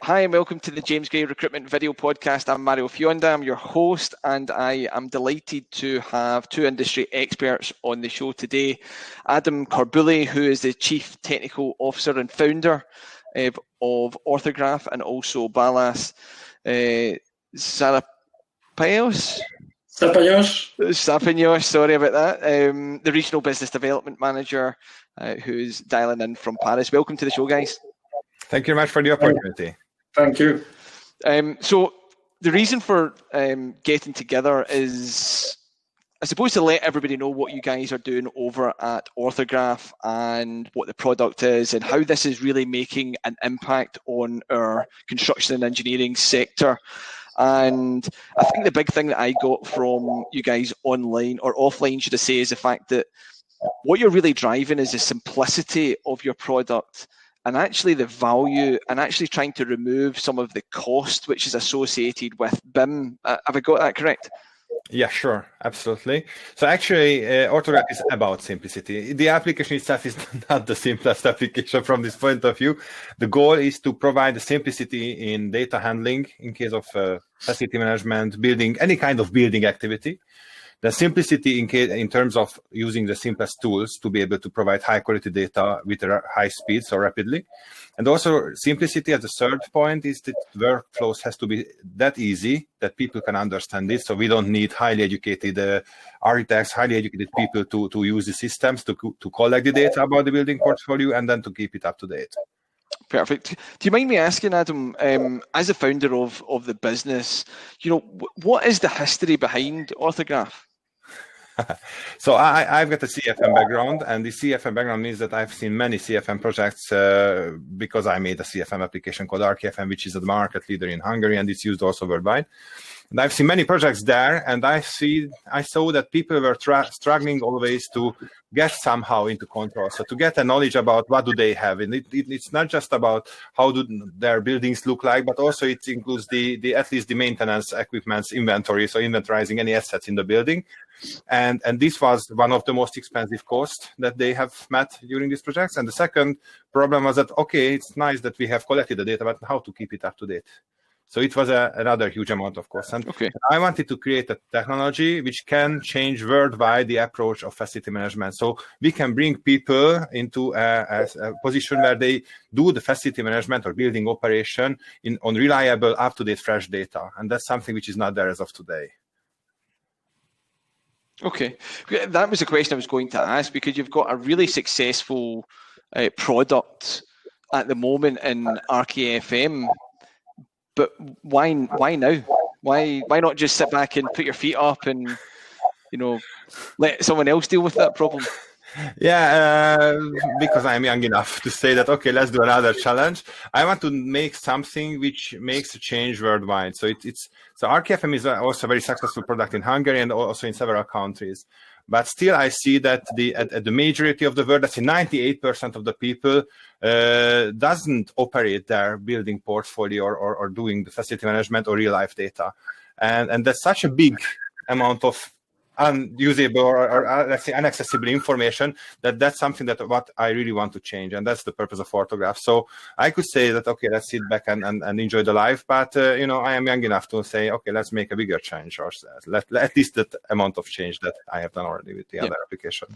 Hi and welcome to the James Gray Recruitment Video Podcast. I'm Mario Fionda, I'm your host, and I am delighted to have two industry experts on the show today. Adam Korbuly, who is the Chief Technical Officer and founder of Orthograph, and also Balazs Szappanyos. Szappanyos, sorry about that. The Regional Business Development Manager, who's dialing in from Paris. Welcome to the show, guys. Thank you very much for the opportunity. Thank you. So the reason for getting together is, I suppose, to let everybody know what you guys are doing over at Orthograph and what the product is and how this is really making an impact on our construction and engineering sector. And I think the big thing that I got from you guys online, or offline should I say, is the fact that what you're really driving is the simplicity of your product and actually the value, and actually trying to remove some of the cost which is associated with BIM. Have I got that correct? Yeah, sure, absolutely. So actually, Orthograph is about simplicity. The application itself is not the simplest application from this point of view. The goal is to provide the simplicity in data handling in case of facility management, building, any kind of building activity. The simplicity in terms of using the simplest tools to be able to provide high quality data with high speed, so rapidly. And also simplicity as a third point is that workflows has to be that easy that people can understand it. So we don't need highly educated architects, highly educated people to use the systems to collect the data about the building portfolio and then to keep it up to date. Perfect. Do you mind me asking, Adam, as a founder of the business, what is the history behind Orthograph? So I've got a CFM background, and the CFM background means that I've seen many CFM projects because I made a CFM application called RKFM, which is the market leader in Hungary, and it's used also worldwide. And I've seen many projects there, and I saw that people were struggling always to get somehow into control. So to get a knowledge about what do they have, and it's not just about how do their buildings look like, but also it includes the at least the maintenance equipment's inventory, so inventorizing any assets in the building. And this was one of the most expensive costs that they have met during these projects. And the second problem was that, okay, it's nice that we have collected the data, but how to keep it up to date? So it was another huge amount of cost. And I wanted to create a technology which can change worldwide the approach of facility management. So we can bring people into a position where they do the facility management or building operation on reliable, up-to-date, fresh data. And that's something which is not there as of today. Okay, that was a question I was going to ask, because you've got a really successful product at the moment in RKFM, but why now? Why not just sit back and put your feet up and let someone else deal with that problem? Yeah, because I'm young enough to say that, okay, let's do another challenge. I want to make something which makes a change worldwide. So so RKFM is also a very successful product in Hungary and also in several countries. But still, I see that at the majority of the world, that's 98% of the people doesn't operate their building portfolio or doing the facility management or real life data. And that's such a big amount of unusable or let's say inaccessible information that's something that what I really want to change, and that's the purpose of Orthograph. So I could say that, okay, let's sit back and enjoy the life, but I am young enough to say, okay, let's make a bigger change, or at least that amount of change that I have done already with the other application.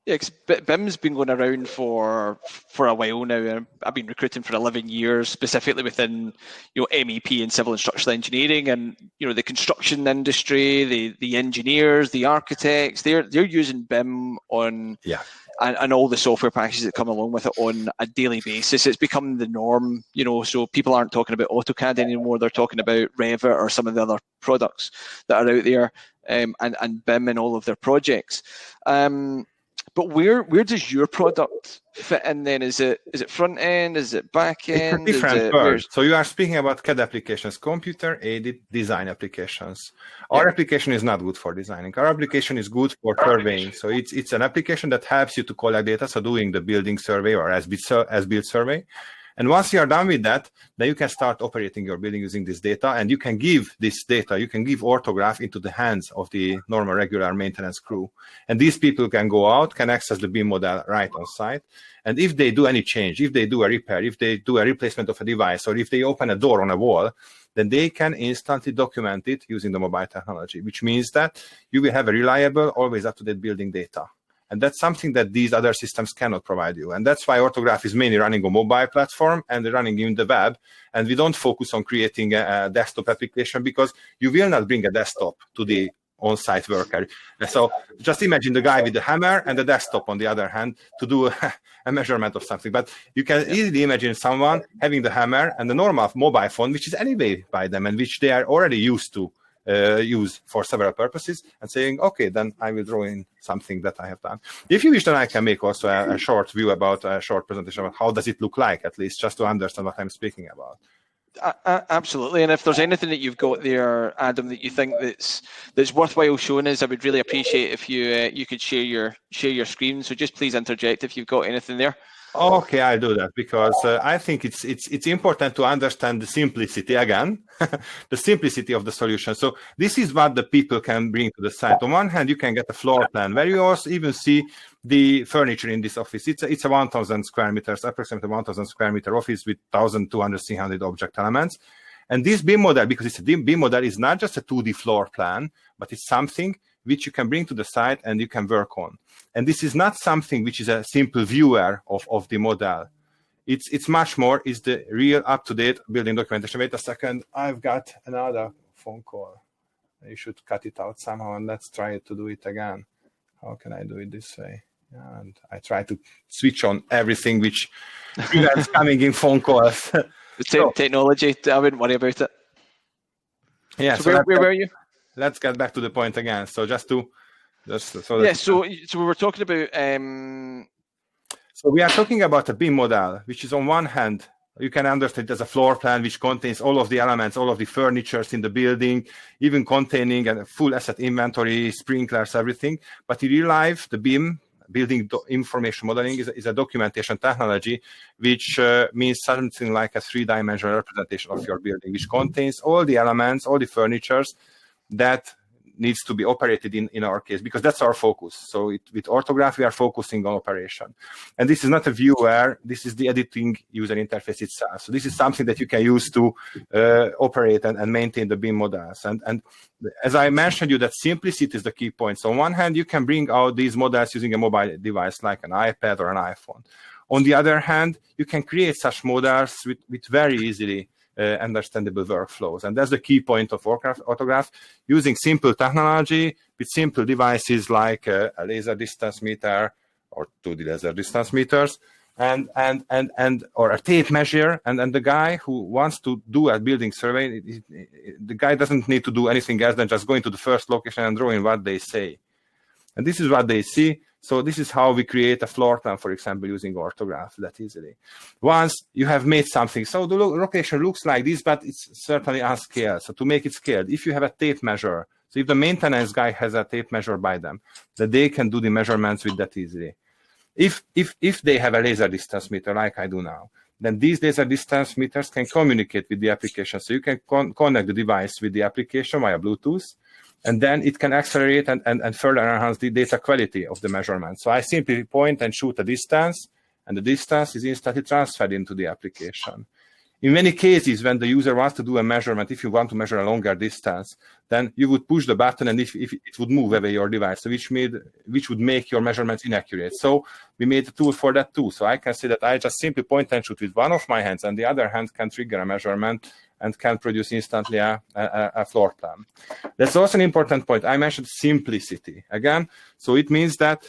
Yeah, because BIM's been going around for a while now. I've been recruiting for 11 years, specifically within MEP and civil and structural engineering, and the construction industry, the engineers, the architects, they're using BIM on and all the software packages that come along with it on a daily basis. It's become the norm, so people aren't talking about AutoCAD anymore. They're talking about Revit or some of the other products that are out there, and BIM in all of their projects. But where does your product fit in then? Is it front end? Is it back end? It's a different word. So you are speaking about CAD applications, computer-aided design applications. Our application is not good for designing. Our application is good for surveying. So it's an application that helps you to collect data, so doing the building survey or as-built survey. And once you are done with that, then you can start operating your building using this data, and you can give this data, you can give Orthograph into the hands of the normal regular maintenance crew. And these people can go out, can access the BIM model right on site. And if they do any change, if they do a repair, if they do a replacement of a device, or if they open a door on a wall, then they can instantly document it using the mobile technology, which means that you will have a reliable, always up-to-date building data. And that's something that these other systems cannot provide you. And that's why Orthograph is mainly running on mobile platform and running in the web. And we don't focus on creating a desktop application, because you will not bring a desktop to the on-site worker. So just imagine the guy with the hammer and the desktop on the other hand to do a measurement of something. But you can easily imagine someone having the hammer and the normal mobile phone, which is anyway by them and which they are already used to use for several purposes, and saying, okay, then I will draw in something that I have done. If you wish, then I can make also a short view about a short presentation about how does it look like, at least just to understand what I'm speaking about. Absolutely, and if there's anything that you've got there, Adam, that you think that's worthwhile showing us, I would really appreciate if you could share your screen. So just please interject if you've got anything there. Okay, I'll do that, because I think it's important to understand the simplicity again, the simplicity of the solution. So this is what the people can bring to the site. On one hand, you can get a floor plan where you also even see the furniture in this office. It's a 1,000 square meters, approximately 1,000 square meter office with 1,200, 300 object elements. And this BIM model, because it's a BIM model, is not just a 2D floor plan, but it's something which you can bring to the site and you can work on. And this is not something which is a simple viewer of the model. It's much more, is the real up-to-date building documentation. Wait a second, I've got another phone call. You should cut it out somehow, and let's try to do it again. How can I do it this way? And I try to switch on everything which prevents coming in phone calls. Technology, I wouldn't worry about it. Yeah. So where were you? Let's get back to the point again. So So we were talking about. So we are talking about a BIM model, which is on one hand, you can understand it as a floor plan which contains all of the elements, all of the furnitures in the building, even containing a full asset inventory, sprinklers, everything. But in real life, the BIM, building information modeling, is a documentation technology, which means something like a three-dimensional representation of your building, which contains all the elements, all the furnitures that needs to be operated in our case, because that's our focus. So with Orthograph, we are focusing on operation. And this is not a viewer, this is the editing user interface itself. So this is something that you can use to operate and maintain the BIM models. And as I mentioned you, that simplicity is the key point. So on one hand, you can bring out these models using a mobile device like an iPad or an iPhone. On the other hand, you can create such models with very easily understandable workflows. And that's the key point of Orthograph, using simple technology with simple devices like a laser distance meter or 2D laser distance meters and or a tape measure. And the guy who wants to do a building survey, the guy doesn't need to do anything else than just going to the first location and drawing what they say. And this is what they see. So this is how we create a floor plan, for example, using Orthograph that easily. Once you have made something, so the location looks like this, but it's certainly unscaled. So to make it scaled, if you have a tape measure, so if the maintenance guy has a tape measure by them, that they can do the measurements with that easily. If they have a laser distance meter like I do now, then these laser distance meters can communicate with the application. So you can connect the device with the application via Bluetooth, and then it can accelerate and further enhance the data quality of the measurement. So I simply point and shoot a distance, and the distance is instantly transferred into the application. In many cases, when the user wants to do a measurement, if you want to measure a longer distance, then you would push the button and if it would move away your device, so which would make your measurements inaccurate. So we made a tool for that too. So I can say that I just simply point and shoot with one of my hands, and the other hand can trigger a measurement and can produce instantly a floor plan. That's also an important point. I mentioned simplicity again. So it means that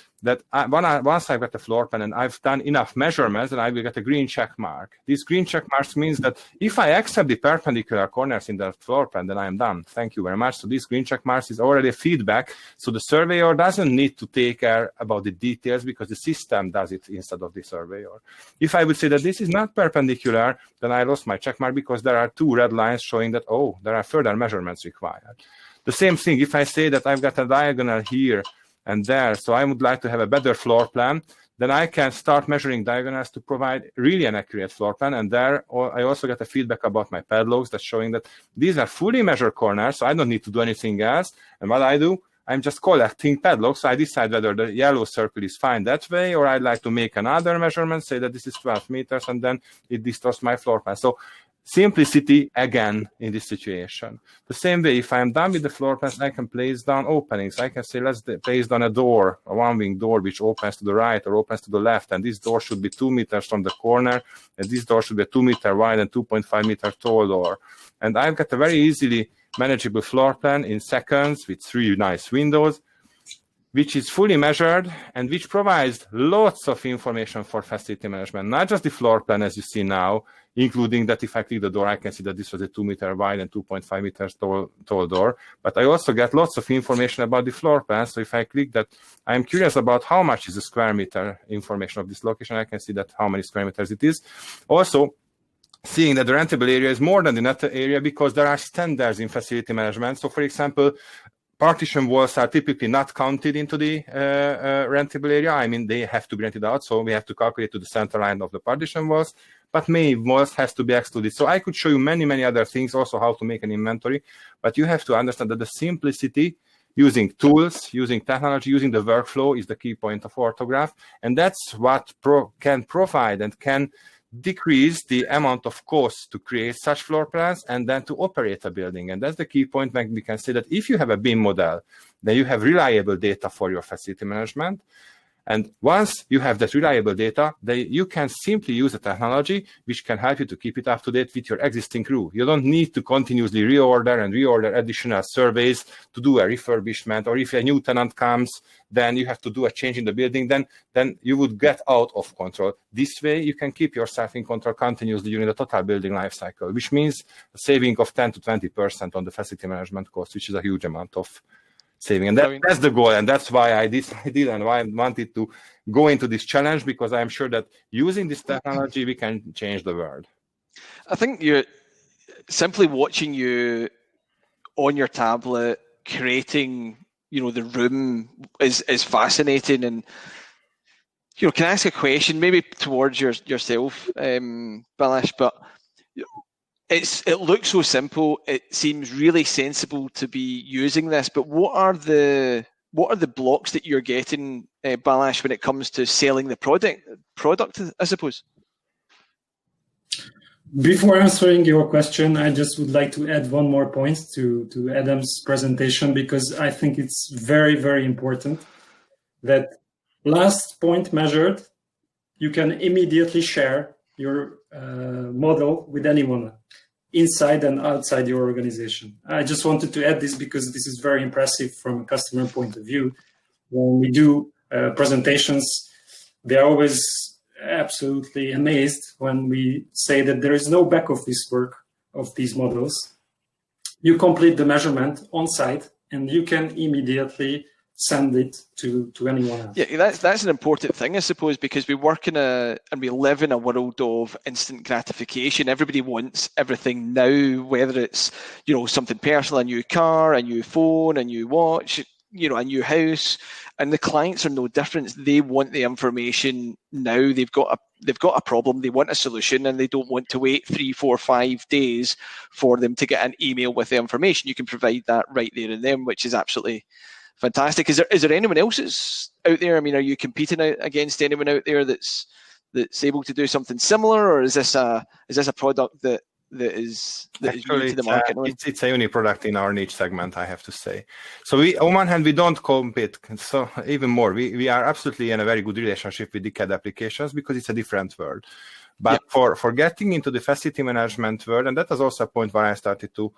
once I've got a floor plan and I've done enough measurements, then I will get a green check mark. This green check mark means that if I accept the perpendicular corners in that floor plan, then I am done. Thank you very much. So this green check mark is already a feedback. So the surveyor doesn't need to take care about the details because the system does it instead of the surveyor. If I would say that this is not perpendicular, then I lost my check mark because there are two red lines showing that, oh, there are further measurements required. The same thing, if I say that I've got a diagonal here and there, so I would like to have a better floor plan, then I can start measuring diagonals to provide really an accurate floor plan. And there I also get a feedback about my padlocks that's showing that these are fully measured corners, so I don't need to do anything else. And what I do, I'm just collecting padlocks. So I decide whether the yellow circle is fine that way, or I'd like to make another measurement, say that this is 12 meters, and then it distorts my floor plan. So simplicity again in this situation. The same way, if I'm done with the floor plans, I can place down openings. I can say, let's place down a door, a one-wing door, which opens to the right or opens to the left. And this door should be 2 meters from the corner. And this door should be a 2 meter wide and 2.5 meter tall door. And I've got a very easily manageable floor plan in seconds with 3 nice windows, which is fully measured and which provides lots of information for facility management, not just the floor plan as you see now, including that if I click the door, I can see that this was a 2 meter wide and 2.5 meters tall door. But I also get lots of information about the floor plan. So if I click that, I'm curious about how much is the square meter information of this location. I can see that how many square meters it is. Also, seeing that the rentable area is more than the net area because there are standards in facility management. So for example, partition walls are typically not counted into the rentable area. I mean, they have to be rented out, so we have to calculate to the center line of the partition walls, but many walls has to be excluded. So I could show you many, many other things, also how to make an inventory, but you have to understand that the simplicity, using tools, using technology, using the workflow is the key point of Orthograph, and that's what can provide and can decrease the amount of cost to create such floor plans and then to operate a building. And that's the key point when we can say that if you have a BIM model, then you have reliable data for your facility management. And once you have that reliable data, you can simply use a technology which can help you to keep it up to date with your existing crew. You don't need to continuously reorder additional surveys to do a refurbishment, or if a new tenant comes, then you have to do a change in the building, then you would get out of control. This way, you can keep yourself in control continuously during the total building life cycle, which means a saving of 10 to 20% on the facility management cost, which is a huge amount of saving. And that's the goal, and that's why I decided and why I wanted to go into this challenge, because I'm sure that using this technology, we can change the world. I think you're simply watching you on your tablet creating, the room is fascinating. And can I ask a question, maybe towards yourself, Balazs? But it looks so simple. It seems really sensible to be using this. But what are the blocks that you're getting, Balazs, when it comes to selling the product? I suppose. Before answering your question, I just would like to add one more point to Adam's presentation, because I think it's very, very important. That last point measured, you can immediately share your model with anyone inside and outside your organization. I just wanted to add this because this is very impressive from a customer point of view. When we do presentations, they're always absolutely amazed when we say that there is no back office work of these models. You complete the measurement on site and you can immediately send it to anyone else. Yeah, that's an important thing, I suppose, because we work and we live in a world of instant gratification. Everybody wants everything now, whether it's something personal, a new car, a new phone, a new watch, a new house, and the clients are no different. They want the information now. They've got a problem. They want a solution, and they don't want to wait 3, 4, 5 days for them to get an email with the information. You can provide that right there and then, which is absolutely fantastic. Is there anyone else that's out there? I mean, are you competing against anyone out there that's able to do something similar, or is this a product that is new to the market? It's a unique product in our niche segment, I have to say. So on one hand, we don't compete. So even more, we are absolutely in a very good relationship with the CAD applications because it's a different world. But for getting into the facility management world, and that was also a point where I started to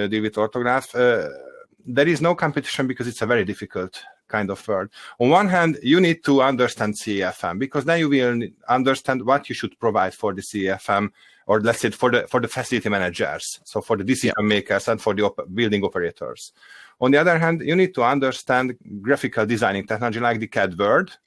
deal with Orthograph, there is no competition because it's a very difficult kind of world. On one hand, you need to understand CFM, because then you will understand what you should provide for the CFM, or let's say for the facility managers, so for the decision makers and for the building operators. On the other hand, you need to understand graphical designing technology like the CAD world,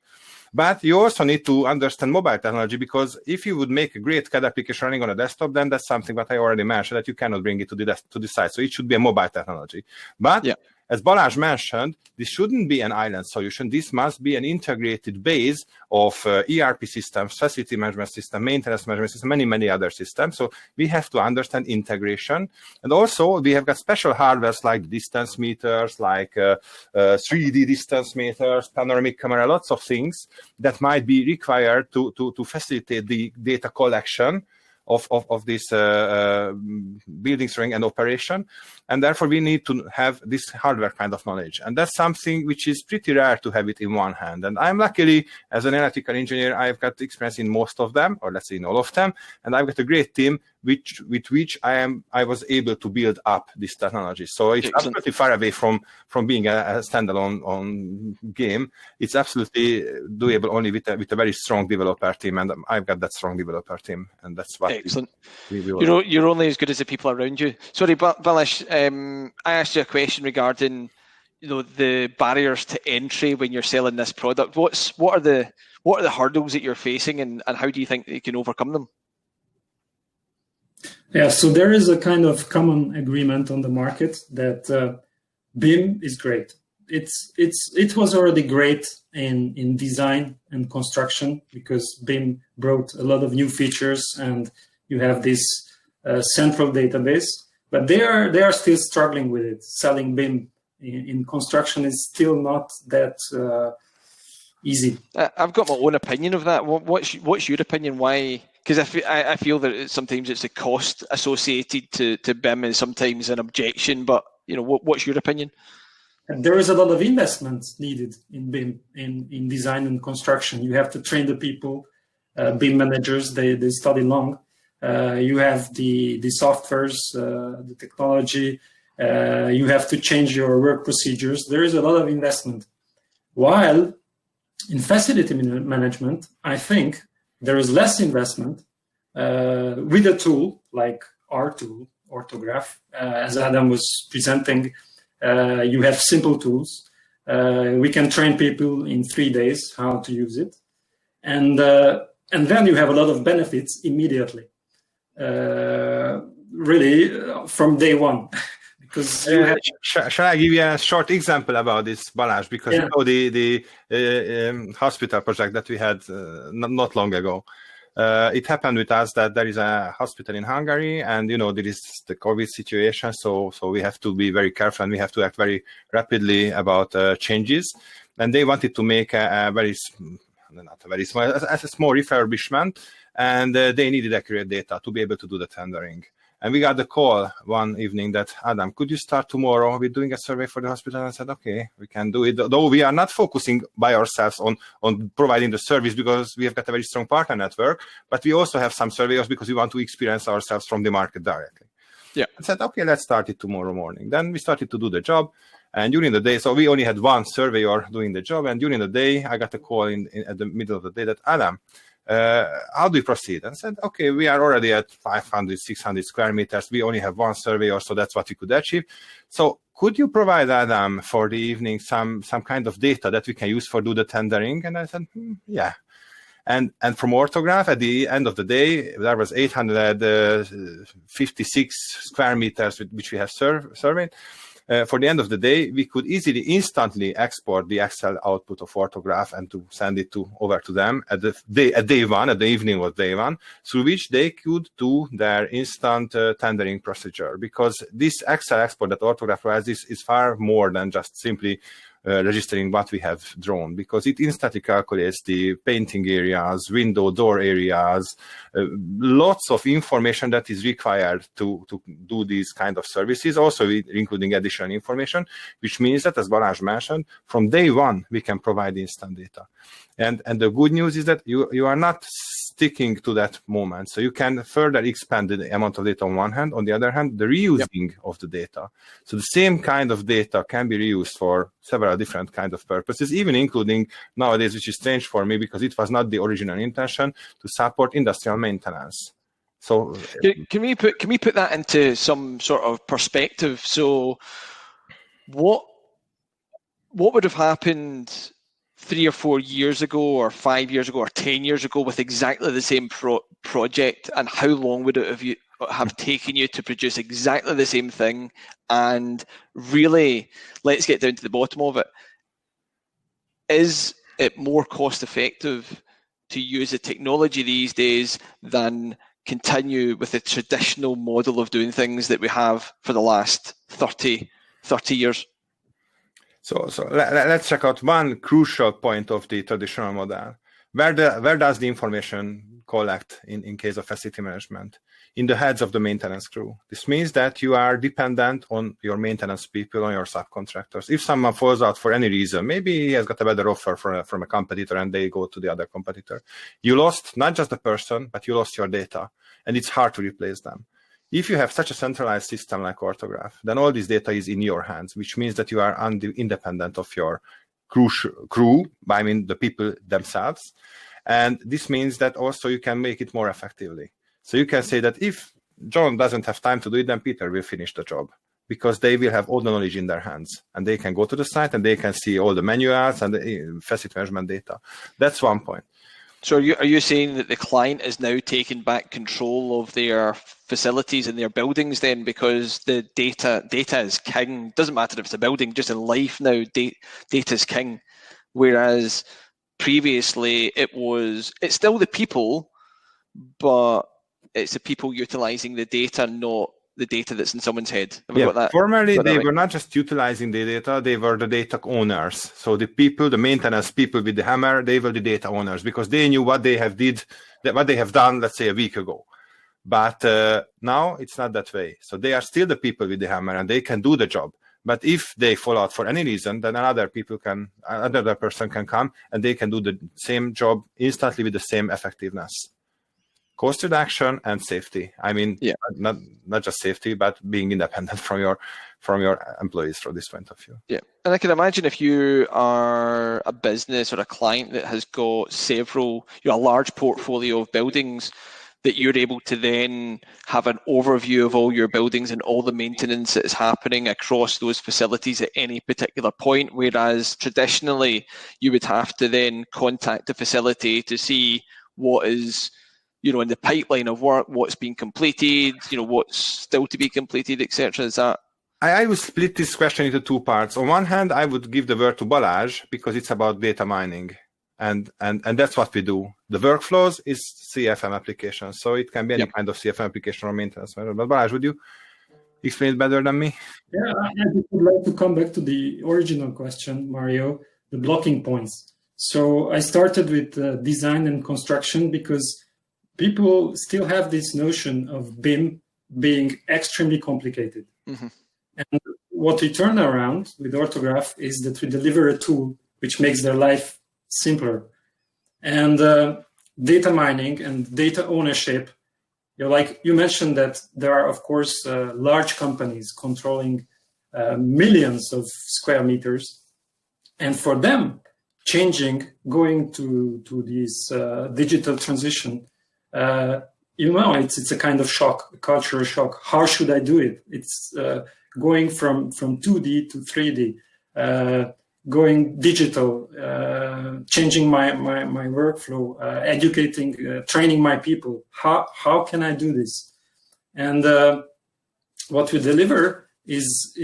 but you also need to understand mobile technology, because if you would make a great CAD application running on a desktop, then that's something that I already mentioned, that you cannot bring it to the site. So it should be a mobile technology. But as Balazs mentioned, this shouldn't be an island solution. This must be an integrated base of ERP systems, facility management system, maintenance management system, many other systems. So we have to understand integration. And also we have got special hardwares like distance meters, like 3D distance meters, panoramic camera, lots of things that might be required to facilitate the data collection of this building string and operation. And therefore we need to have this hardware kind of knowledge. And that's something which is pretty rare to have it in one hand. And I'm luckily, as an analytical engineer, I've got experience in most of them, or let's say in all of them. And I've got a great team with which I was able to build up this technology. So it's absolutely far away from being a standalone game. It's absolutely doable only with a very strong developer team, and I've got that strong developer team, and that's what. Excellent. You're only as good as the people around you. Sorry, Balazs, I asked you a question regarding the barriers to entry when you're selling this product. What are the hurdles that you're facing, and how do you think you can overcome them? Yeah, so there is a kind of common agreement on the market that BIM is great. It was already great in design and construction because BIM brought a lot of new features, and you have this central database. But they are still struggling with it. Selling BIM in construction is still not that easy. I've got my own opinion of that. What's your opinion? Why? Because I feel that sometimes it's the cost associated to BIM is sometimes an objection. But what's your opinion? There is a lot of investment needed in BIM in design and construction. You have to train the people, BIM managers. They study long. You have the softwares, the technology. You have to change your work procedures. There is a lot of investment. While in facility management, I think there is less investment with a tool like our tool, Orthograph. As Adam was presenting, you have simple tools. We can train people in 3 days how to use it. And then you have a lot of benefits immediately, really from day one. Because shall I give you a short example about this, Balazs? Because the hospital project that we had not long ago, it happened with us that there is a hospital in Hungary, and there is the COVID situation, so we have to be very careful and we have to act very rapidly about changes. And they wanted to make a small refurbishment, and they needed accurate data to be able to do the tendering. And we got the call one evening that, Adam, could you start tomorrow with doing a survey for the hospital? And I said, okay, we can do it. Though we are not focusing by ourselves on providing the service because we have got a very strong partner network, but we also have some surveyors because we want to experience ourselves from the market directly. Yeah. I said, okay, let's start it tomorrow morning. Then we started to do the job. And during the day, so we only had one surveyor doing the job. And during the day, I got a call at the middle of the day that, Adam, how do we proceed? And I said, okay, we are already at 500, 600 square meters. We only have one surveyor, so that's what we could achieve. So could you provide, Adam, for the evening some kind of data that we can use for do the tendering? And I said, yeah. And from Orthograph, at the end of the day, there was 856 square meters which we have surveyed. For the end of the day, we could easily, instantly export the Excel output of Orthograph and to send it over to them at day one, at the evening was day one, through which they could do their instant tendering procedure. Because this Excel export that Orthograph provides is far more than just simply registering what we have drawn, because it instantly calculates the painting areas, window, door areas, lots of information that is required to do these kind of services, also including additional information, which means that, as Balazs mentioned, from day one, we can provide instant data. And the good news is that you are not sticking to that moment. So you can further expand the amount of data on one hand. On the other hand, the reusing of the data. So the same kind of data can be reused for several different kinds of purposes, even including nowadays, which is strange for me because it was not the original intention, to support industrial maintenance. So can we put that into some sort of perspective? So what would have happened 3 or 4 years ago, or 5 years ago, or 10 years ago with exactly the same project, and how long would it have taken you to produce exactly the same thing, and really, let's get down to the bottom of it. Is it more cost effective to use the technology these days than continue with the traditional model of doing things that we have for the last 30 years? So let's check out one crucial point of the traditional model. Where does the information collect in case of facility management? In the heads of the maintenance crew. This means that you are dependent on your maintenance people, on your subcontractors. If someone falls out for any reason, maybe he has got a better offer from a competitor and they go to the other competitor, you lost not just the person, but you lost your data, and it's hard to replace them. If you have such a centralized system like Orthograph, then all this data is in your hands, which means that you are independent of your crew, I mean the people themselves. And this means that also you can make it more effectively. So you can say that if John doesn't have time to do it, then Peter will finish the job, because they will have all the knowledge in their hands and they can go to the site and they can see all the manuals and the facility management data. That's one point. So are you saying that the client is now taking back control of their facilities and their buildings then, because the data is king? Doesn't matter if it's a building, just in life now, data is king. Whereas previously it's still the people, but it's the people utilizing the data, not the data that's in someone's head. Have I got that? Formerly, they were not just utilizing the data, they were the data owners. So the people, the maintenance people with the hammer, they were the data owners, because they knew what they have done, let's say, a week ago. But now it's not that way. So they are still the people with the hammer and they can do the job. But if they fall out for any reason, then another person can come and they can do the same job instantly with the same effectiveness. Cost reduction and safety. I mean, not just safety, but being independent from your employees from this point of view. Yeah, and I can imagine if you are a business or a client that has got several, a large portfolio of buildings, that you're able to then have an overview of all your buildings and all the maintenance that is happening across those facilities at any particular point. Whereas traditionally, you would have to then contact the facility to see what is, in the pipeline of work, what's been completed, what's still to be completed, etc. Is that? I would split this question into two parts. On one hand, I would give the word to Balazs because it's about data mining. And that's what we do. The workflows is CFM application. So it can be any kind of CFM application or maintenance. But Balazs, would you explain it better than me? Yeah, I would like to come back to the original question, Mario, the blocking points. So I started with design and construction because people still have this notion of BIM being extremely complicated. Mm-hmm. And what we turn around with Orthograph is that we deliver a tool which makes their life simpler. And data mining and data ownership, like you mentioned that there are, of course, large companies controlling millions of square meters. And for them, going to this digital transition, it's a kind of shock, a cultural shock. How should I do it? It's going from 2D to 3D, going digital, changing my workflow, educating, training my people. How can I do this? And what we deliver is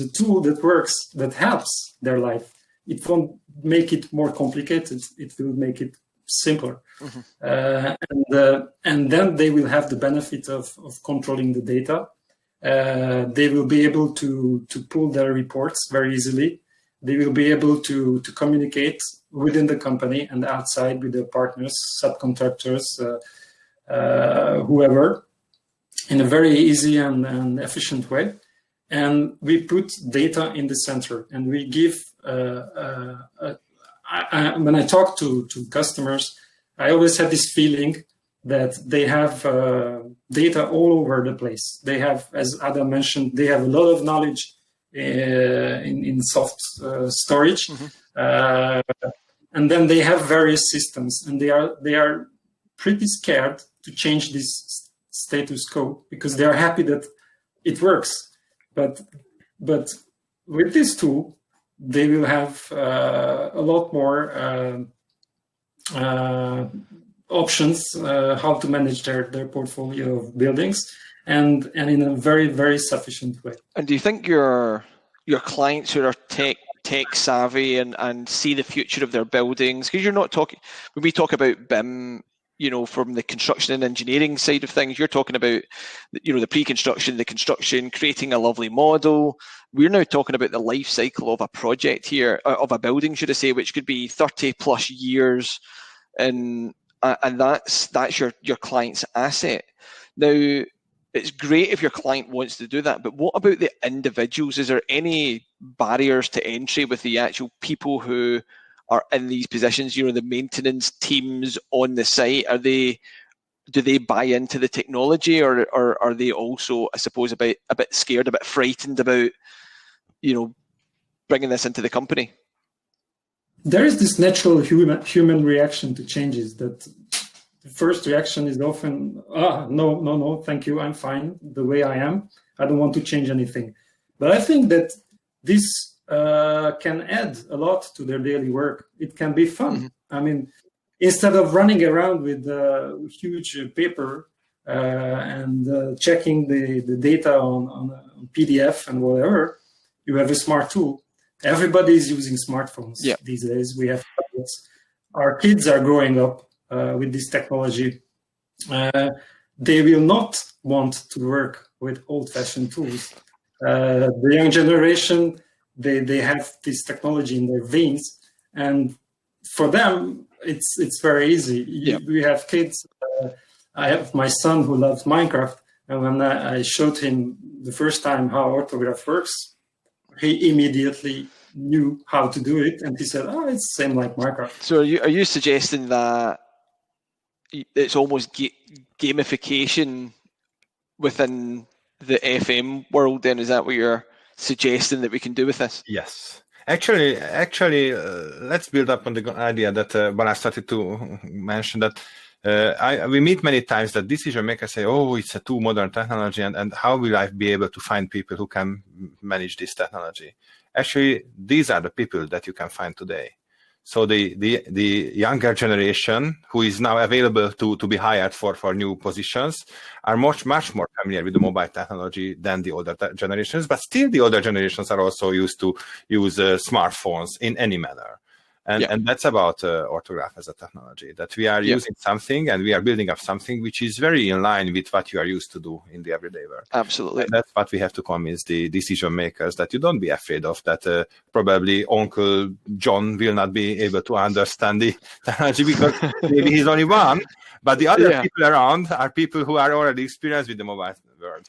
a tool that works, that helps their life. It won't make it more complicated. It will make it simpler. Mm-hmm. And then they will have the benefit of controlling the data. They will be able to pull their reports very easily. They will be able to communicate within the company and outside with their partners, subcontractors, whoever, in a very easy and efficient way. And we put data in the center, and we give when I talk to customers, I always have this feeling that they have data all over the place. They have, as Adam mentioned, they have a lot of knowledge in soft storage, mm-hmm. And then they have various systems, and they are pretty scared to change this status quo because they are happy that it works. But with this tool, they will have a lot more options how to manage their portfolio of buildings, and in a very, very sufficient way. And do you think your clients who are tech savvy and see the future of their buildings, because you're not talking, when we talk about BIM, from the construction and engineering side of things, you're talking about, the pre-construction, the construction, creating a lovely model. We're now talking about the life cycle of a project here, of a building, should I say, which could be 30 plus years, and that's your client's asset. Now, it's great if your client wants to do that, but what about the individuals? Is there any barriers to entry with the actual people who are in these positions? The maintenance teams on the site, do they buy into the technology, or are they also, I suppose, a bit scared, a bit frightened about, bringing this into the company? There is this natural human reaction to changes that the first reaction is often, no, thank you, I'm fine the way I am. I don't want to change anything. But I think that this can add a lot to their daily work. It can be fun. Mm-hmm. I mean, instead of running around with huge paper and checking the data on PDF and whatever, you have a smart tool. Everybody is using smartphones these days. We have tablets. Our kids are growing up with this technology. They will not want to work with old-fashioned tools. The young generation, they have this technology in their veins, and for them, it's very easy. We have kids. I have my son who loves Minecraft, and when I showed him the first time how Orthograph works, he immediately knew how to do it, and he said, it's the same like Minecraft. So are you suggesting that it's almost gamification within the FM world then? Is that what you're suggesting that we can do with this? Yes. Actually, let's build up on the idea that Balazs started to mention, that we meet many times that decision makers say, it's a too modern technology, and how will I be able to find people who can manage this technology? Actually, these are the people that you can find today. So the younger generation who is now available to be hired for new positions are much more familiar with the mobile technology than the older generations. But still, the older generations are also used to use smartphones in any manner. And that's about Orthograph as a technology, that we are using something and we are building up something which is very in line with what you are used to do in the everyday work. Absolutely. And that's what we have to convince the decision makers, that you don't be afraid of that. Probably Uncle John will not be able to understand the technology because maybe he's only one, but the other people around are people who are already experienced with the mobile world.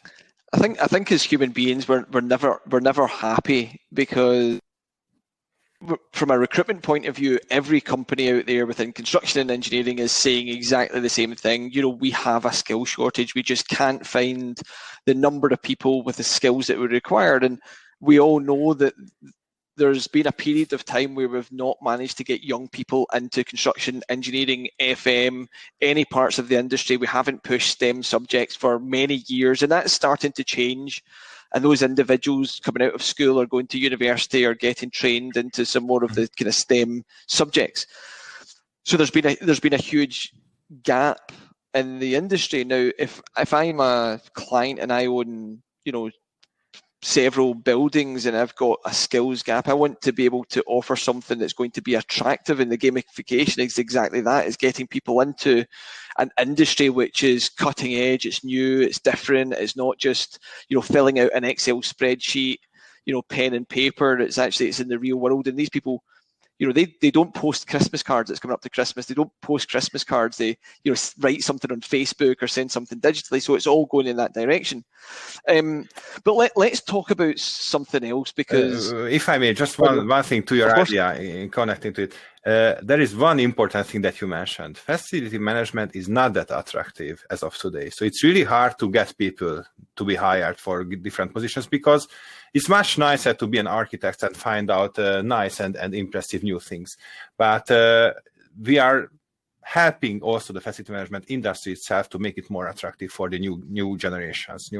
I think as human beings, we're never happy, because from a recruitment point of view, every company out there within construction and engineering is saying exactly the same thing. We have a skill shortage. We just can't find the number of people with the skills that we required. And we all know that there's been a period of time where we've not managed to get young people into construction, engineering, FM, any parts of the industry. We haven't pushed STEM subjects for many years, and that's starting to change. And those individuals coming out of school or going to university or getting trained into some more of the kind of STEM subjects. So there's been a huge gap in the industry. Now, if I'm a client and I own, several buildings and I've got a skills gap, I want to be able to offer something that's going to be attractive, and the gamification is exactly that. It's getting people into an industry which is cutting edge, it's new, it's different, it's not just, filling out an Excel spreadsheet, pen and paper. It's in the real world. And these people, they don't post Christmas cards. It's coming up to Christmas. They don't post Christmas cards. They, write something on Facebook or send something digitally. So it's all going in that direction. But let's talk about something else, because if I may, just one thing to your idea in connecting to it. There is one important thing that you mentioned. Facility management is not that attractive as of today. So it's really hard to get people to be hired for different positions, because it's much nicer to be an architect and find out nice and impressive new things. But we are helping also the facility management industry itself to make it more attractive for the newer generations.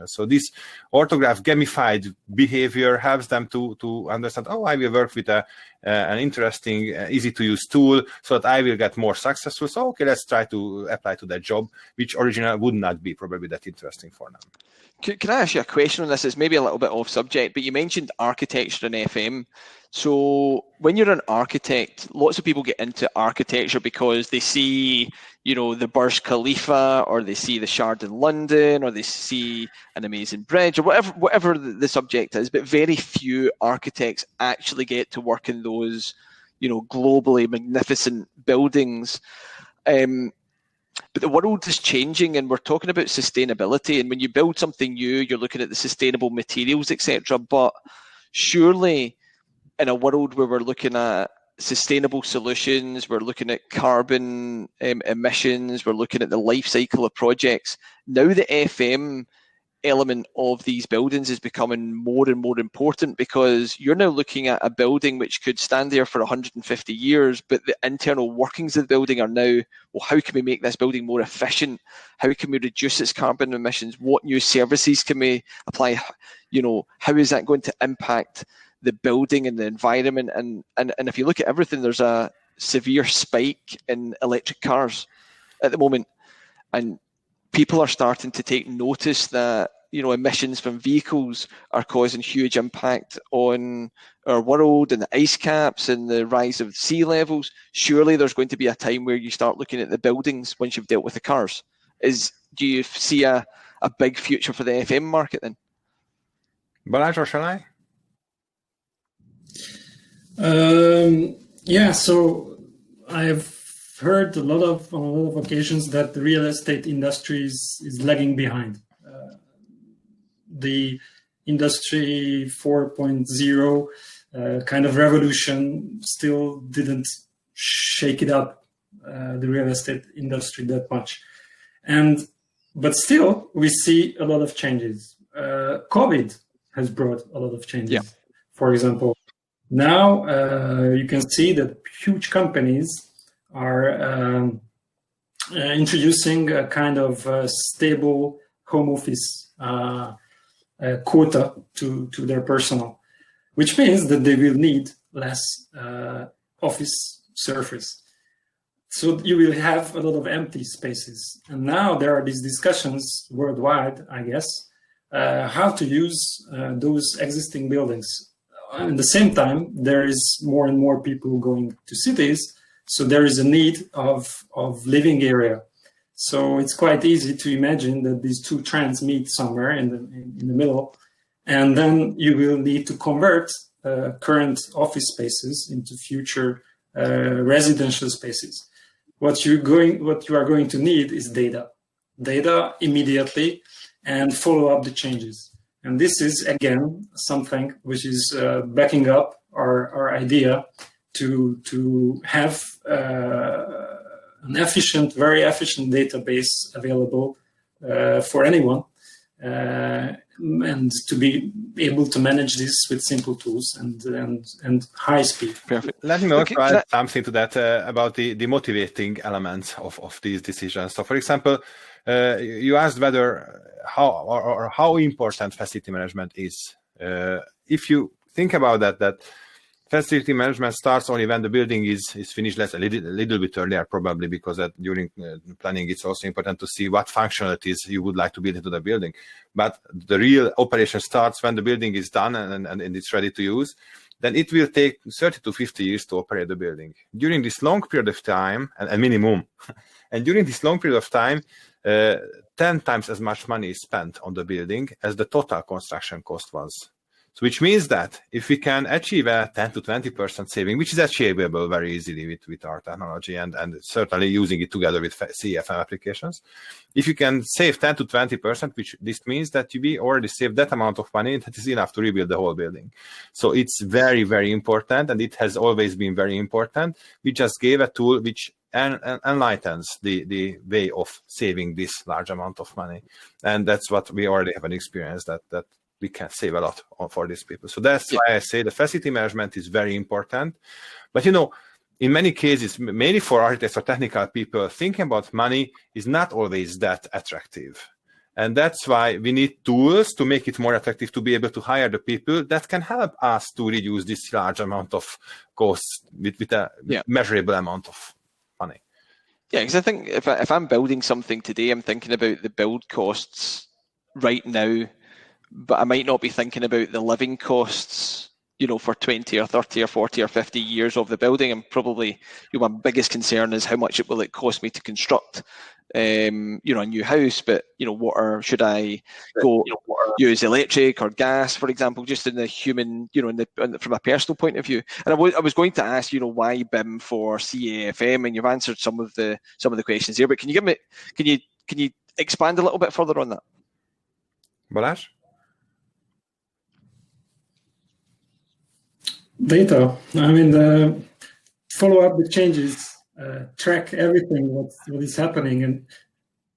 So this Orthograph gamified behavior helps them to understand, I will work with a an interesting, easy to use tool so that I will get more successful. So, okay, let's try to apply to that job, which originally would not be probably that interesting for them. Can I ask you a question on this? It's maybe a little bit off subject, but you mentioned architecture and FM. So when you're an architect, lots of people get into architecture because they see, the Burj Khalifa, or they see the Shard in London, or they see an amazing bridge, or whatever the subject is. But very few architects actually get to work in those, globally magnificent buildings. But the world is changing, and we're talking about sustainability. And when you build something new, you're looking at the sustainable materials, etc. But surely, in a world where we're looking at sustainable solutions, we're looking at carbon emissions, we're looking at the life cycle of projects. Now the FM element of these buildings is becoming more and more important, because you're now looking at a building which could stand there for 150 years, but the internal workings of the building are now, well, how can we make this building more efficient? How can we reduce its carbon emissions? What new services can we apply? How is that going to impact the building and the environment? And if you look at everything, there's a severe spike in electric cars at the moment, and people are starting to take notice that emissions from vehicles are causing huge impact on our world, and the ice caps and the rise of sea levels. Surely there's going to be a time where you start looking at the buildings once you've dealt with the cars. Do you see a big future for the FM market then? Balazs, or shall I? Yeah, so I've heard on a lot of occasions that the real estate industry is lagging behind. The industry 4.0 kind of revolution still didn't shake it up, the real estate industry, that much. But still, we see a lot of changes. COVID has brought a lot of changes. Yeah. For example, now you can see that huge companies are introducing a kind of stable home office quota to their personnel, which means that they will need less office surface. So you will have a lot of empty spaces. And now there are these discussions worldwide, I guess, how to use those existing buildings. At the same time, there is more and more people going to cities, so there is a need of living area. So it's quite easy to imagine that these two trends meet somewhere in the middle, and then you will need to convert current office spaces into future residential spaces. What you are going to need is data immediately, and follow up the changes. And this is, again, something which is backing up our idea to have an very efficient database available for anyone, and to be able to manage this with simple tools and high speed. Perfect. Let me also add something to that about the motivating elements of these decisions. So, for example, you asked whether how important facility management is. If you think about that facility management starts only when the building is finished, a little bit earlier probably, because during planning it's also important to see what functionalities you would like to build into the building. But the real operation starts when the building is done and it's ready to use. Then it will take 30 to 50 years to operate the building. During this long period of time, and minimum, and during this long period of time, 10 times as much money is spent on the building as the total construction cost was. So which means that if we can achieve a 10 to 20% saving, which is achievable very easily with our technology and certainly using it together with CFM applications, if you can save 10 to 20%, which this means that you already saved that amount of money, that is enough to rebuild the whole building. So it's very, very important, and it has always been very important. We just gave a tool which enlightens the way of saving this large amount of money. And that's what we already have an experience that we can save a lot for these people. So that's why I say the facility management is very important. But, in many cases, mainly for architects or technical people, thinking about money is not always that attractive. And that's why we need tools to make it more attractive to be able to hire the people that can help us to reduce this large amount of cost with a measurable amount of money. Yeah, because I think if I'm building something today, I'm thinking about the build costs right now, but I might not be thinking about the living costs, for 20 or 30 or 40 or 50 years of the building. And probably, my biggest concern is how much it will cost me to construct, a new house. But should I go use electric or gas, for example, just in the human, from a personal point of view. And I was going to ask, why BIM for CAFM, and you've answered some of the questions here. But can you expand a little bit further on that? Balazs? Data. I mean, follow up the changes, track everything what is happening, and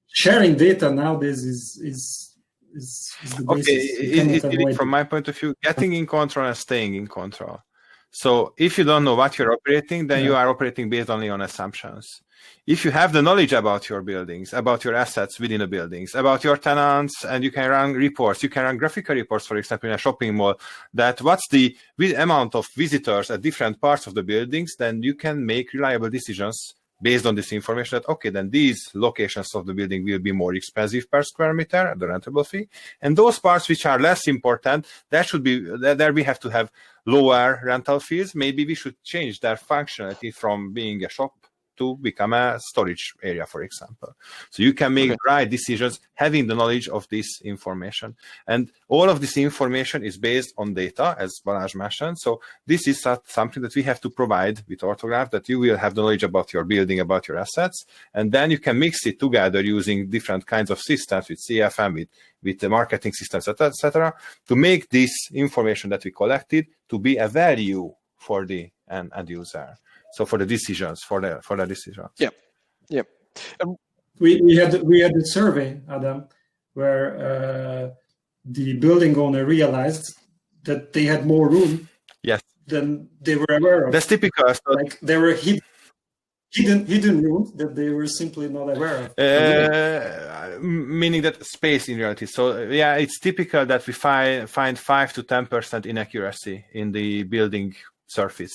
sharing data nowadays is the basis. Okay, from my point of view, getting in control and staying in control. So if you don't know what you're operating, then you are operating based only on assumptions. If you have the knowledge about your buildings, about your assets within the buildings, about your tenants, and you can run reports, you can run graphical reports, for example, in a shopping mall, that what's the amount of visitors at different parts of the buildings, then you can make reliable decisions based on this information that, okay, then these locations of the building will be more expensive per square meter, the rentable fee. And those parts which are less important, there we have to have lower rental fees. Maybe we should change their functionality from being a shop to become a storage area, for example. So you can make right decisions having the knowledge of this information. And all of this information is based on data, as Balazs mentioned. So this is something that we have to provide with Orthograph, that you will have the knowledge about your building, about your assets, and then you can mix it together using different kinds of systems with CFM, with the marketing systems, etc., to make this information that we collected to be a value for the end user. So for the decisions, for the decisions. Yeah. We had a survey, Adam, where the building owner realized that they had more room than they were aware of. That's typical. Like there were hidden rooms that they were simply not aware of. Meaning that space in reality. So it's typical that we find 5 to 10% inaccuracy in the building surface.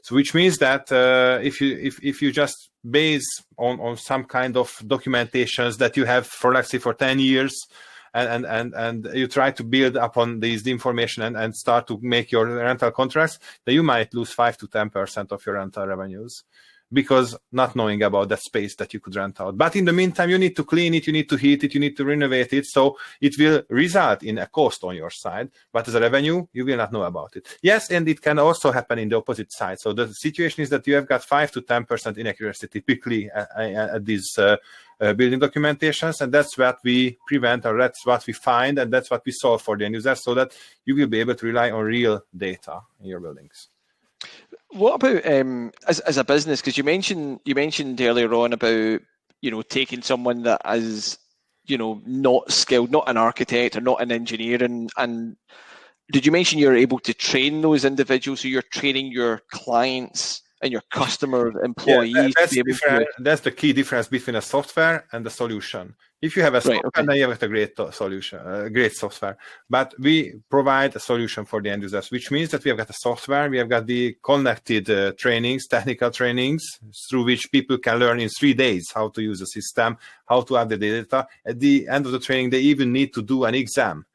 So which means that if you just base on some kind of documentations that you have for, let's say, for 10 years, and you try to build upon the information and start to make your rental contracts, then you might lose 5 to 10% of your rental revenues, because not knowing about that space that you could rent out. But in the meantime, you need to clean it, you need to heat it, you need to renovate it. So it will result in a cost on your side, but as a revenue, you will not know about it. Yes, and it can also happen in the opposite side. So the situation is that you have got 5 to 10% inaccuracy typically at these building documentations, and that's what we prevent, or that's what we find, and that's what we solve for the end user, so that you will be able to rely on real data in your buildings. What about as a business? Because you mentioned earlier on about taking someone that is not skilled, not an architect or not an engineer, and did you mention you're able to train those individuals? So you're training your clients and your customer employees. That's the key difference between a software and the solution. If you have a software, then you have a great solution, great software. But we provide a solution for the end users, which means that we have got a software, we have got the connected trainings, technical trainings, through which people can learn in 3 days how to use the system, how to have the data. At the end of the training, they even need to do an exam.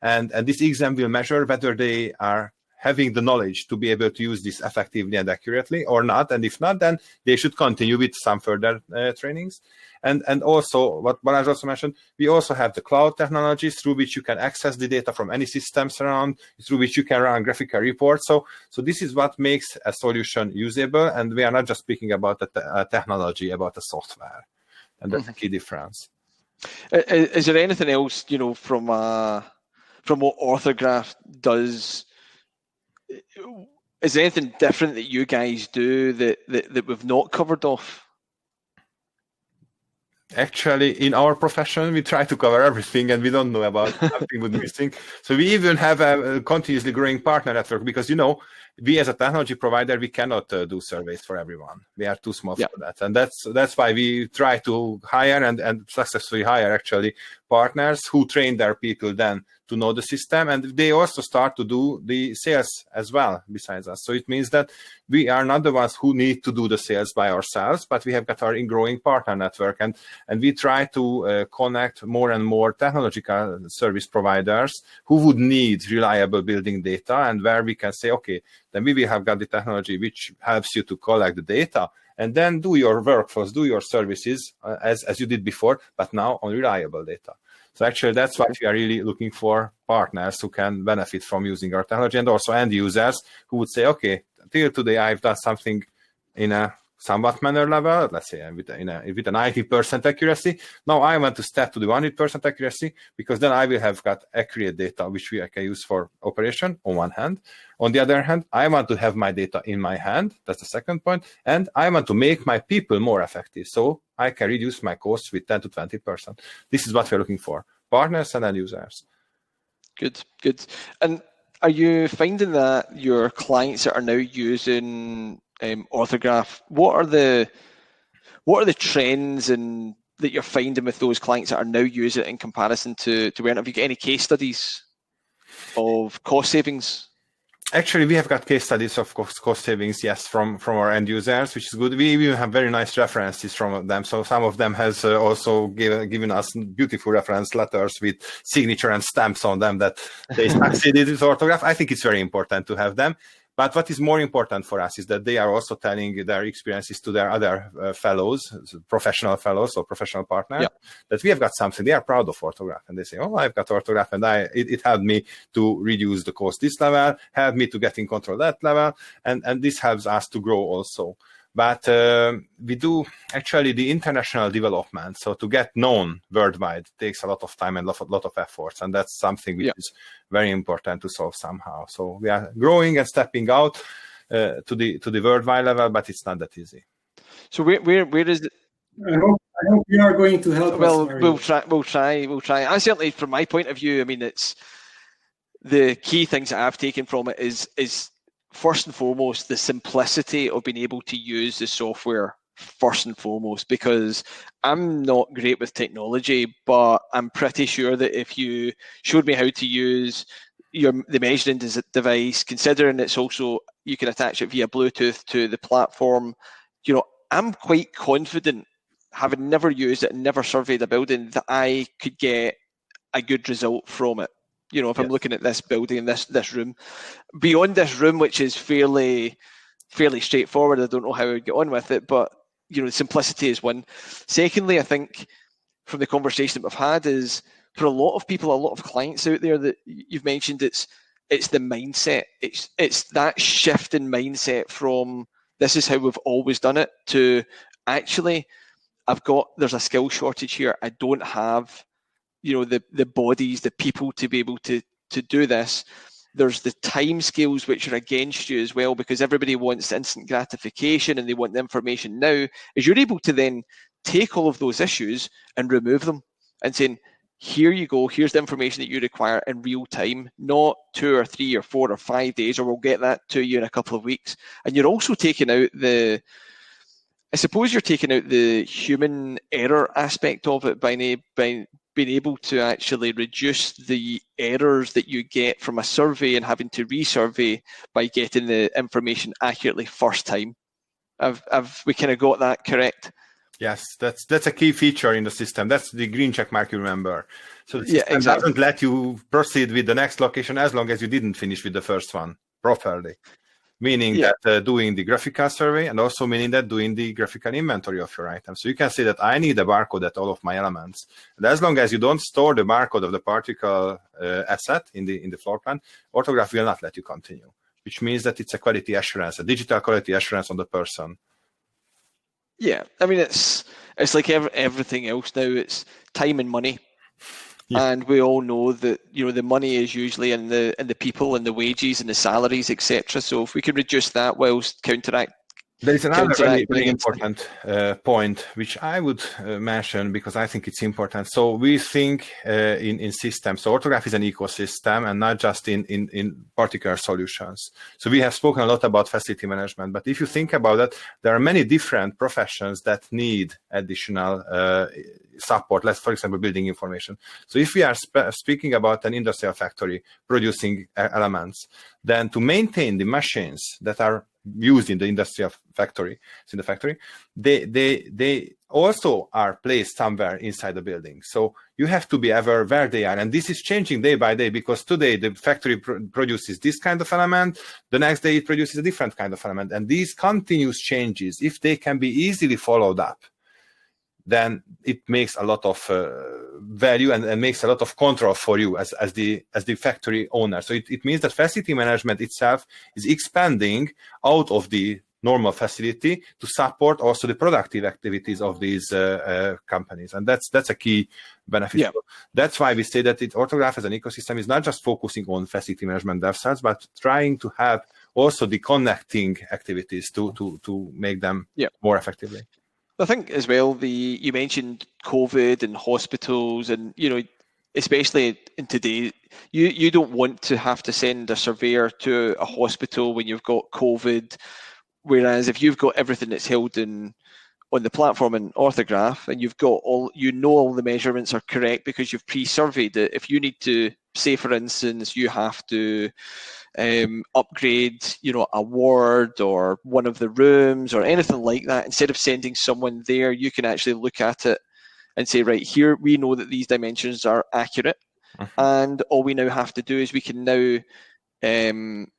And this exam will measure whether they are having the knowledge to be able to use this effectively and accurately or not. And if not, then they should continue with some further trainings. And also, what Balazs also mentioned, we also have the cloud technologies through which you can access the data from any systems around, through which you can run graphical reports. So this is what makes a solution usable. And we are not just speaking about a technology, about a software. And that's a key difference. Is there anything else, from what Orthograph does? Is there anything different that you guys do that we've not covered off? Actually, in our profession, we try to cover everything, and we don't know about something would missing. So we even have a continuously growing partner network, because we as a technology provider, we cannot do surveys for everyone. We are too small for that. And that's why we try to hire and successfully hire actually partners who train their people then to know the system. And they also start to do the sales as well besides us. So it means that we are not the ones who need to do the sales by ourselves, but we have got our growing partner network. And we try to connect more and more technological service providers who would need reliable building data, and where we can say, okay, then we will have got the technology which helps you to collect the data and then do your workflows, do your services as you did before, but now on reliable data. So actually, that's what we are really looking for, partners who can benefit from using our technology, and also end users who would say, okay, till today I've done something in a somewhat manner level, let's say with an 90% accuracy. Now I want to step to the 100% accuracy, because then I will have got accurate data which I can use for operation on one hand. On the other hand, I want to have my data in my hand. That's the second point. And I want to make my people more effective, so I can reduce my costs with 10 to 20%. This is what we're looking for, partners and end users. Good. And are you finding that your clients that are now using Orthograph, what are the trends and that you're finding with those clients that are now using it in comparison to where? Have you got any case studies of cost savings? Actually, we have got case studies of cost savings, yes, from our end users, which is good. We even have very nice references from them. So some of them has also given us beautiful reference letters with signature and stamps on them that they succeeded with Orthograph. I think it's very important to have them. But what is more important for us is that they are also telling their experiences to their other fellows, professional fellows or professional partners, that we have got something. They are proud of Orthograph, and they say, oh, I've got Orthograph, and it helped me to reduce the cost this level, helped me to get in control that level, and this helps us to grow also. But we do actually the international development. So to get known worldwide takes a lot of time and a lot of efforts. And that's something which is very important to solve somehow. So we are growing and stepping out to the worldwide level, but it's not that easy. So where is it? I hope you are going to help us. Well, we'll try. I certainly, from my point of view, I mean, it's the key things that I've taken from it is first and foremost, the simplicity of being able to use the software first and foremost, because I'm not great with technology, but I'm pretty sure that if you showed me how to use the measuring device, considering it's also, you can attach it via Bluetooth to the platform, I'm quite confident, having never used it and never surveyed a building, that I could get a good result from it. If I'm looking at this building in this room, beyond this room, which is fairly straightforward, I don't know how I would get on with it, but simplicity is one. Secondly, I think from the conversation that we've had is, for a lot of people, a lot of clients out there that you've mentioned, it's the mindset. It's that shift in mindset from this is how we've always done it to actually there's a skill shortage here. I don't have the bodies, the people to be able to do this. There's the time scales which are against you as well, because everybody wants instant gratification and they want the information now. Is you're able to then take all of those issues and remove them and saying, here you go, here's the information that you require in real time, not 2 or 3 or 4 or 5 days, or we'll get that to you in a couple of weeks. And you're also taking out the human error aspect of it by being able to actually reduce the errors that you get from a survey and having to resurvey by getting the information accurately first time. Have we kind of got that correct? Yes, that's a key feature in the system. That's the green check mark, you remember. So the system doesn't let you proceed with the next location as long as you didn't finish with the first one properly. Meaning that doing the graphical survey, and also meaning that doing the graphical inventory of your items. So you can say that I need a barcode at all of my elements. And as long as you don't store the barcode of the particular asset in the floor plan, Orthograph will not let you continue, which means that it's a quality assurance, a digital quality assurance on the person. Yeah, I mean, it's like everything else now. It's time and money. And we all know that the money is usually in the people and the wages and the salaries, etc. So if we can reduce that whilst There is another counteract very against them. important point, which I would mention because I think it's important. So we think in systems. So Orthograph is an ecosystem and not just in particular solutions. So we have spoken a lot about facility management, but if you think about that, there are many different professions that need additional support. Let's, for example, building information. So if we are speaking about an industrial factory producing elements, then to maintain the machines that are used in the industrial factory, they also are placed somewhere inside the building. So you have to be aware where they are. And this is changing day by day, because today the factory produces this kind of element, the next day it produces a different kind of element. And these continuous changes, if they can be easily followed up, then it makes a lot of value and makes a lot of control for you as the factory owner. So it means that facility management itself is expanding out of the normal facility to support also the productive activities of these companies, and that's a key benefit. Yeah. That's why we say that Orthograph as an ecosystem is not just focusing on facility management themselves, but trying to have also the connecting activities to make them more effectively. I think as well, you mentioned COVID and hospitals, and especially in today, you don't want to have to send a surveyor to a hospital when you've got COVID. Whereas if you've got everything that's held on the platform in Orthograph, and you've got all the measurements are correct because you've pre-surveyed it. If you need to, say for instance, you have to upgrade, a ward or one of the rooms or anything like that, instead of sending someone there, you can actually look at it and say, right, here we know that these dimensions are accurate, and all we now have to do is we can now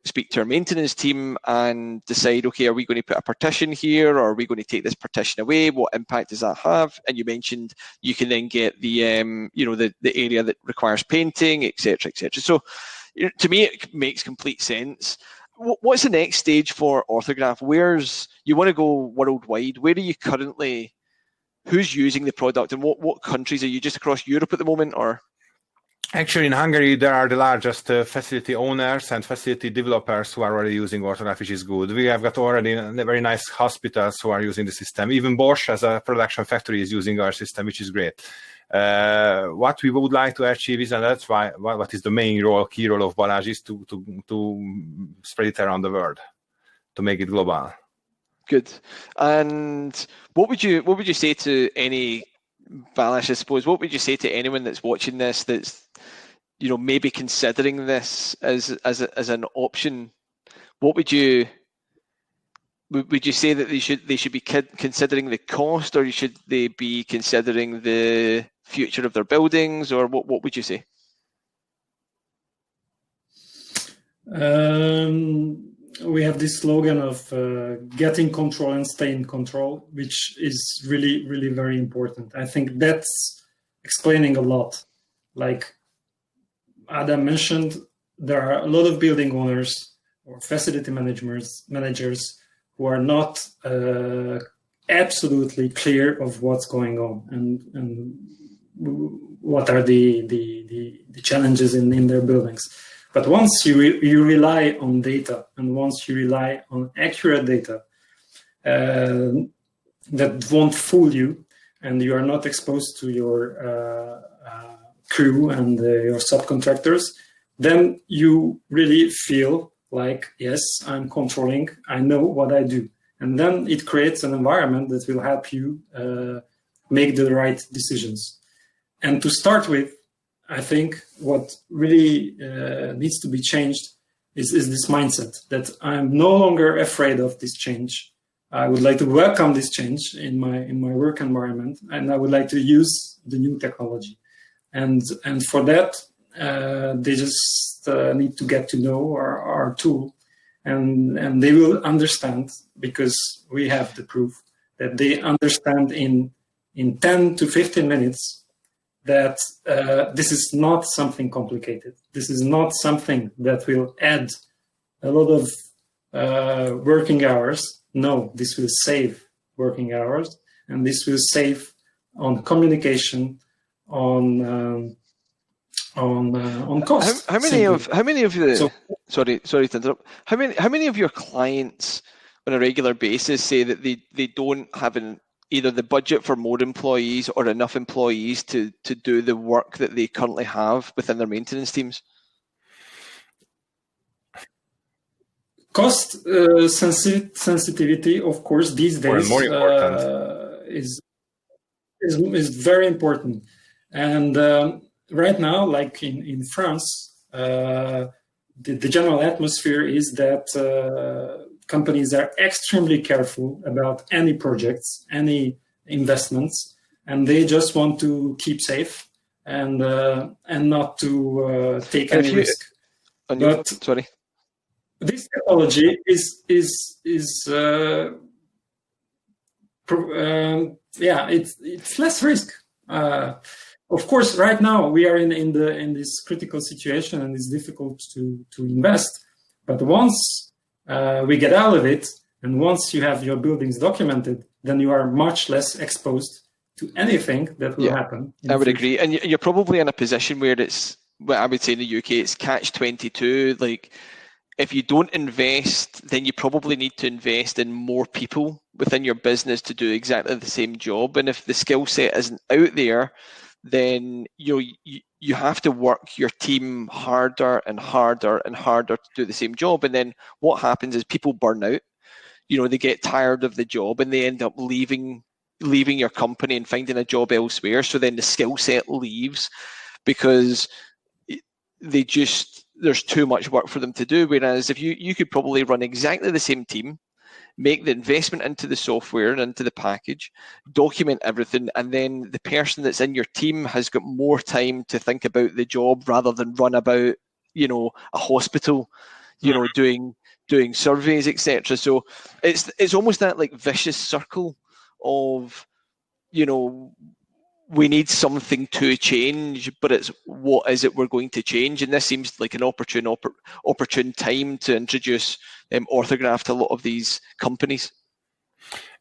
speak to our maintenance team and decide, okay, are we going to put a partition here, or are we going to take this partition away? What impact does that have? And you mentioned you can then get the the area that requires painting, etc., etc. So to me, it makes complete sense. What's the next stage for Orthograph? You want to go worldwide? Where are you currently? Who's using the product, and what countries are you? Just across Europe at the moment, or? Actually, in Hungary, there are the largest facility owners and facility developers who are already using Orthograph, which is good. We have got already very nice hospitals who are using the system. Even Bosch, as a production factory, is using our system, which is great. What we would like to achieve is, and that's why what is the key role of Balazs, is to spread it around the world, to make it global. Good. And what would you say to any Balazs, I suppose? What would you say to anyone that's watching this that's maybe considering this as an option? What would you say that they should be considering the cost, or should they be considering the future of their buildings, or what would you say? We have this slogan of getting control and stay in control, which is really, really very important. I think that's explaining a lot. Like Adam mentioned, there are a lot of building owners or facility managers who are not absolutely clear of what's going on and what are the challenges in their buildings. But once you rely on data, and once you rely on accurate data that won't fool you, and you are not exposed to your crew and your subcontractors, then you really feel like, yes, I'm controlling, I know what I do. And then it creates an environment that will help you make the right decisions. And to start with, I think what really needs to be changed is this mindset that I'm no longer afraid of this change. I would like to welcome this change in my work environment, and I would like to use the new technology. And for that, they just need to get to know our tool, and they will understand, because we have the proof that they understand in 10 to 15 minutes that this is not something complicated. This is not something that will add a lot of working hours. No, this will save working hours, and this will save on communication, on cost. How many of the sorry to interrupt. How many of your clients on a regular basis say that they don't have either the budget for more employees or enough employees to do the work that they currently have within their maintenance teams? Cost sensitivity, of course, these days more important. is very important. And right now, like in France, the general atmosphere is that companies are extremely careful about any projects, any investments, and they just want to keep safe and not to take any risk. Sorry. This technology it's less risk. Of course, right now we are in this critical situation and it's difficult to invest. But once we get out of it, and once you have your buildings documented, then you are much less exposed to anything that will happen. I would agree, and you're probably in a position where it's, what I would say in the UK, it's catch-22. Like, if you don't invest, then you probably need to invest in more people within your business to do exactly the same job. And if the skill set isn't out there, then you have to work your team harder and harder and harder to do the same job. And then what happens is people burn out. They get tired of the job and they end up leaving your company and finding a job elsewhere. So then the skill set leaves because there's too much work for them to do. Whereas if you could probably run exactly the same team, make the investment into the software and into the package, document everything, and then the person that's in your team has got more time to think about the job rather than run about, a hospital, doing surveys, etc. So it's almost that like vicious circle of, we need something to change, but it's what is it we're going to change? And this seems like an opportune time to introduce Orthograph to a lot of these companies.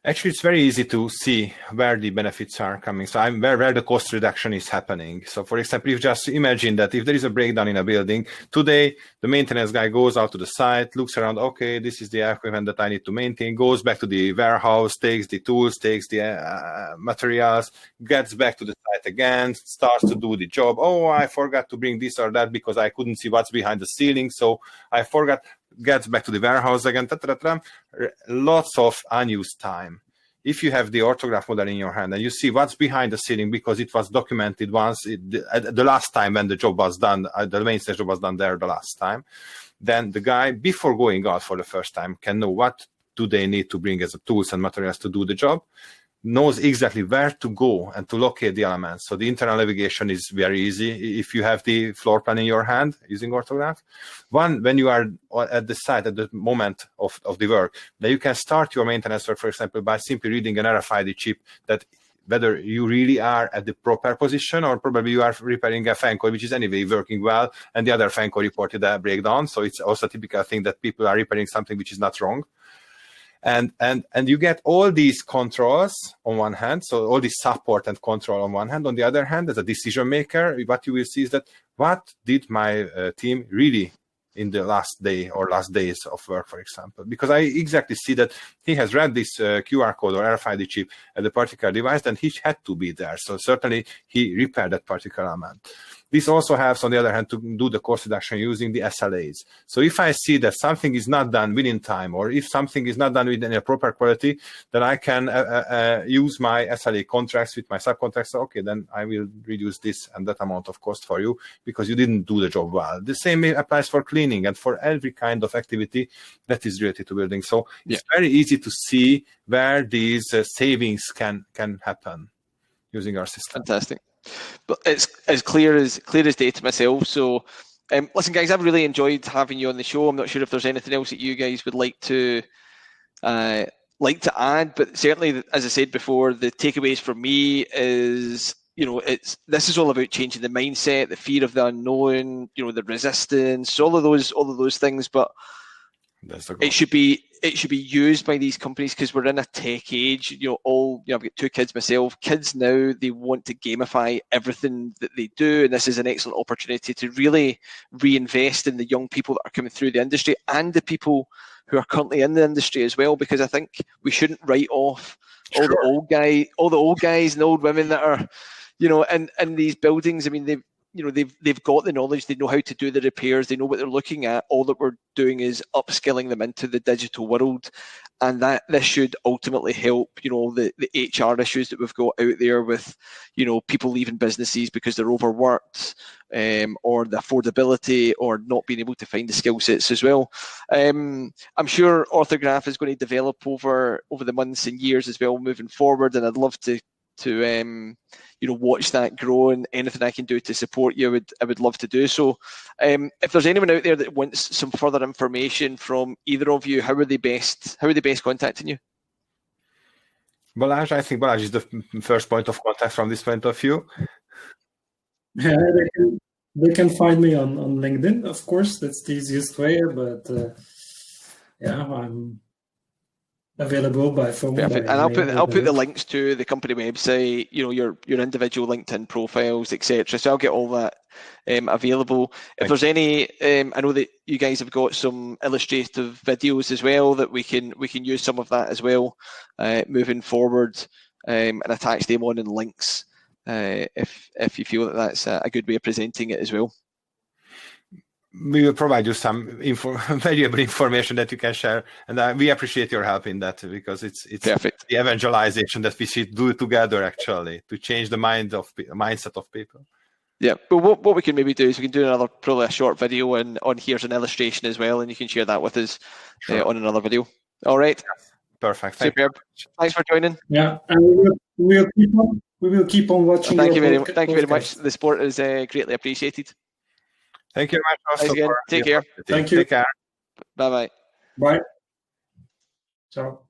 Actually, it's very easy to see where the benefits are coming. So where the cost reduction is happening. So for example, you just imagine that if there is a breakdown in a building, today the maintenance guy goes out to the site, looks around, okay, this is the equipment that I need to maintain, goes back to the warehouse, takes the tools, takes the materials, gets back to the site again, starts to do the job. Oh, I forgot to bring this or that because I couldn't see what's behind the ceiling, so I forgot. Gets back to the warehouse again, lots of unused time. If you have the orthograph model in your hand and you see what's behind the ceiling because it was documented once, the last time when the job was done, the maintenance job was done there the last time, then the guy, before going out for the first time, can know what do they need to bring as a tools and materials to do the job, knows exactly where to go and to locate the elements. So the internal navigation is very easy if you have the floor plan in your hand using Orthograph. When you are at the site at the moment of the work, then you can start your maintenance work, for example, by simply reading an RFID chip that whether you really are at the proper position or probably you are repairing a fan coil, which is anyway working well, and the other fan coil reported a breakdown. So it's also a typical thing that people are repairing something which is not wrong. And you get all these controls on one hand, so all this support and control on one hand. On the other hand, as a decision maker, what you will see is that what did my team really in the last day or last days of work, for example, because I exactly see that he has read this QR code or RFID chip at the particular device, then he had to be there. So certainly he repaired that particular element. This also helps, on the other hand, to do the cost reduction using the SLAs. So if I see that something is not done within time, or if something is not done within a proper quality, then I can use my SLA contracts with my subcontractor. Okay, then I will reduce this and that amount of cost for you because you didn't do the job well. The same applies for cleaning and for every kind of activity that is related to building. So it's very easy to see where these savings can happen using our system. Fantastic. But it's as clear as day to myself. So, listen, guys, I've really enjoyed having you on the show. I'm not sure if there's anything else that you guys would like to add, but certainly, as I said before, the takeaways for me is, this is all about changing the mindset, the fear of the unknown, the resistance, all of those things. But That's the goal. It should be used by these companies, because we're in a tech age. I've got 2 kids myself. Kids now, they want to gamify everything that they do, and this is an excellent opportunity to really reinvest in the young people that are coming through the industry and the people who are currently in the industry as well. Because I think we shouldn't write off all the old guys and old women that are, in these buildings. I mean, they've got the knowledge, they know how to do the repairs, they know what they're looking at. All that we're doing is upskilling them into the digital world, and that this should ultimately help, the HR issues that we've got out there with, people leaving businesses because they're overworked, or the affordability, or not being able to find the skill sets as well. I'm sure Orthograph is going to develop over the months and years as well moving forward, and I'd love to watch that grow, and anything I can do to support you, I would love to do so. If there's anyone out there that wants some further information from either of you, how are they best contacting you? Balazs, I think Balazs is the first point of contact from this point of view. Yeah, they can find me on LinkedIn, of course. That's the easiest way, but I'm available by phone. Perfect. And I'll put the links to the company website, your individual LinkedIn profiles, etc. So I'll get all that available. If there's any, I know that you guys have got some illustrative videos as well, that we can use some of that as well moving forward, and attach them on in links if you feel that that's a good way of presenting it as well. We will provide you some valuable information that you can share, and we appreciate your help in that, because it's perfect. The evangelization that we should do together, actually, to change the mindset of people. Yeah, but what we can maybe do is we can do probably a short video on here's an illustration as well, and you can share that with us on another video. All right. Yes. Perfect. Superb. Thanks for joining. Yeah, and we will keep on watching. Thank you very much. The support is greatly appreciated. Thank you very much. Thanks again. Take care. Thank you. Take care. Bye-bye. Bye. Ciao.